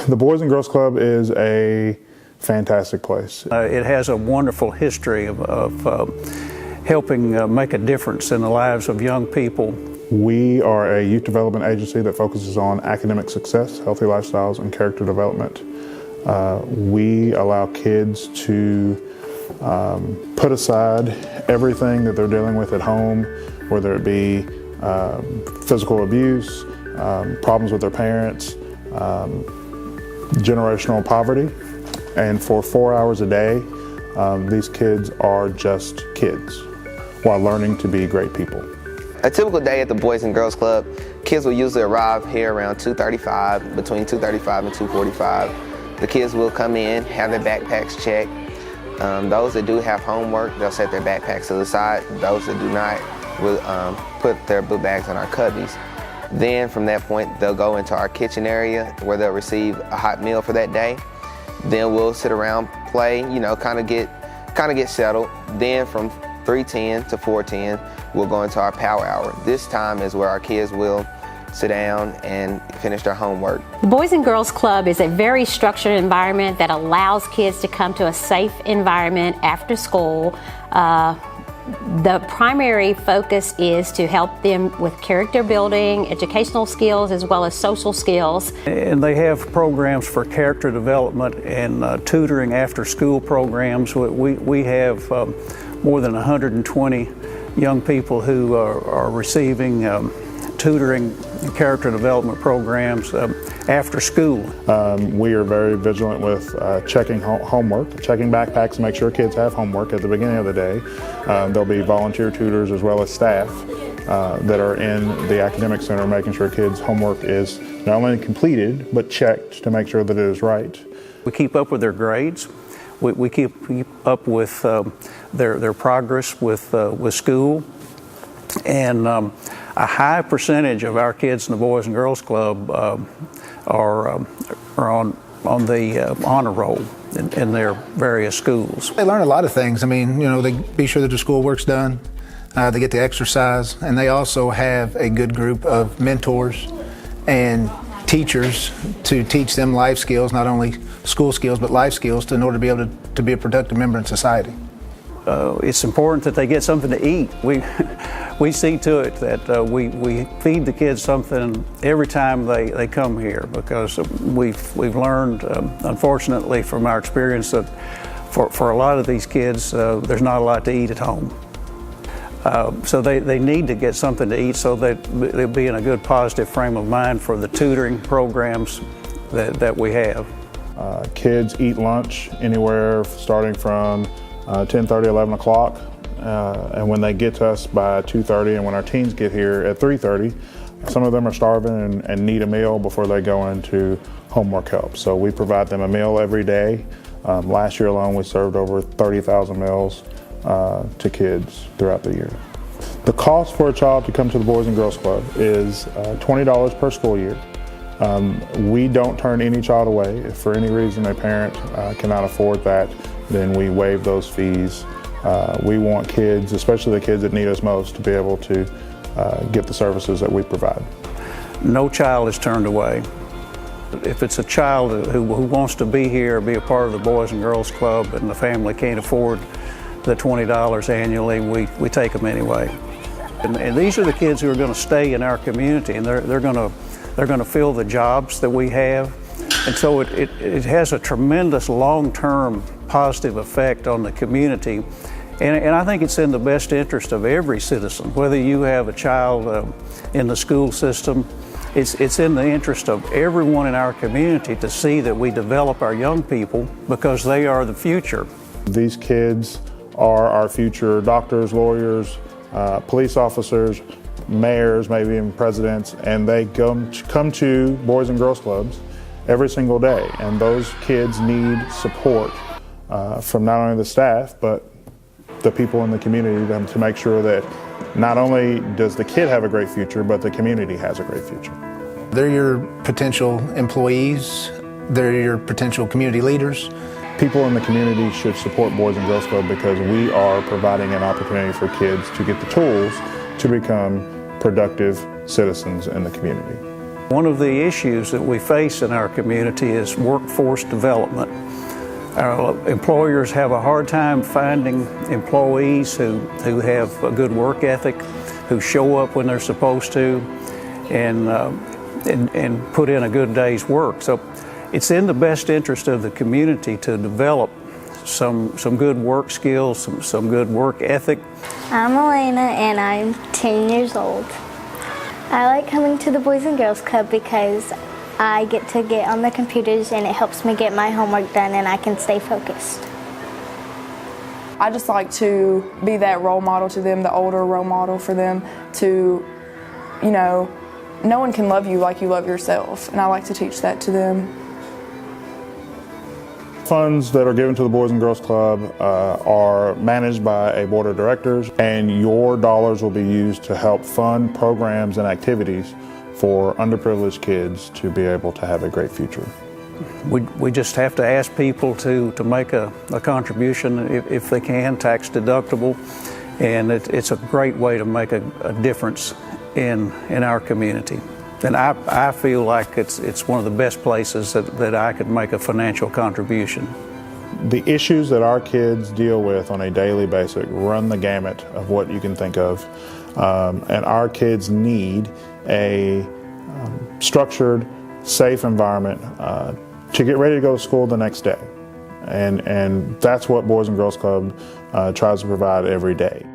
The Boys and Girls Club is a fantastic place. It has a wonderful history of helping make a difference in the lives of young people. We are a youth development agency that focuses on academic success, healthy lifestyles, and character development. We allow kids to put aside everything that they're dealing with at home, whether it be physical abuse, problems with their parents, generational poverty, and for 4 hours a day, these kids are just kids while learning to be great people. A typical day at the Boys and Girls Club, kids will usually arrive here around 2:35, between 2:35 and 2:45. The kids will come in, have their backpacks checked. Those that do have homework, they'll set their backpacks to the side. Those that do not will put their book bags in our cubbies. Then from that point, they'll go into our kitchen area where they'll receive a hot meal for that day. Then we'll sit around, play, kind of get settled. Then from 3:10 to 4:10, we'll go into our power hour. This time is where our kids will sit down and finish their homework. The Boys and Girls Club is a very structured environment that allows kids to come to a safe environment after school. The primary focus is to help them with character building, educational skills, as well as social skills. And they have programs for character development and tutoring after school programs. We have more than 120 young people who are receiving tutoring and character development programs after school. We are very vigilant with checking homework, checking backpacks to make sure kids have homework at the beginning of the day. There'll be volunteer tutors as well as staff that are in the academic center making sure kids' homework is not only completed but checked to make sure that it is right. We keep up with their grades. We keep up with their progress with school, and a high percentage of our kids in the Boys and Girls Club are on the honor roll in their various schools. They learn a lot of things. I mean, they be sure that their schoolwork's done, they get to exercise, and they also have a good group of mentors and teachers to teach them life skills, not only school skills, but life skills in order to be able to be a productive member in society. It's important that they get something to eat. We see to it that we feed the kids something every time they come here, because we've learned, unfortunately, from our experience that for a lot of these kids, there's not a lot to eat at home. So they need to get something to eat so that they'll be in a good positive frame of mind for the tutoring programs that we have. Kids eat lunch anywhere starting from 10:30, 11 o'clock, and when they get to us by 2:30, and when our teens get here at 3:30, some of them are starving and need a meal before they go into homework help. So we provide them a meal every day. Last year alone, we served over 30,000 meals to kids throughout the year. The cost for a child to come to the Boys and Girls Club is $20 per school year. We don't turn any child away. If for any reason a parent cannot afford that, then we waive those fees. We want kids, especially the kids that need us most, to be able to get the services that we provide. No child is turned away. If it's a child who wants to be here, be a part of the Boys and Girls Club, and the family can't afford the $20 annually, we take them anyway. And these are the kids who are going to stay in our community, and they're going to fill the jobs that we have. And so it has a tremendous long-term positive effect on the community. And I think it's in the best interest of every citizen, whether you have a child in the school system. It's in the interest of everyone in our community to see that we develop our young people, because they are the future. These kids are our future doctors, lawyers, police officers, mayors, maybe even presidents, and they come to Boys and Girls Clubs every single day. And those kids need support from not only the staff, but the people in the community to make sure that not only does the kid have a great future, but the community has a great future. They're your potential employees. They're your potential community leaders. People in the community should support Boys and Girls Club because we are providing an opportunity for kids to get the tools to become productive citizens in the community. One of the issues that we face in our community is workforce development. Our employers have a hard time finding employees who have a good work ethic, who show up when they're supposed to, and put in a good day's work. So it's in the best interest of the community to develop some good work skills, some good work ethic. I'm Elena and I'm 10 years old. I like coming to the Boys and Girls Club because I get to get on the computers and it helps me get my homework done and I can stay focused. I just like to be that role model to them, the older role model for them to, you know, no one can love you like you love yourself, and I like to teach that to them. Funds that are given to the Boys and Girls Club are managed by a board of directors, and your dollars will be used to help fund programs and activities for underprivileged kids to be able to have a great future. We just have to ask people to make a contribution if they can, tax deductible, and it's a great way to make a difference in our community. And I feel like it's one of the best places that I could make a financial contribution. The issues that our kids deal with on a daily basis run the gamut of what you can think of, and our kids need a structured, safe environment to get ready to go to school the next day. And that's what Boys and Girls Club tries to provide every day.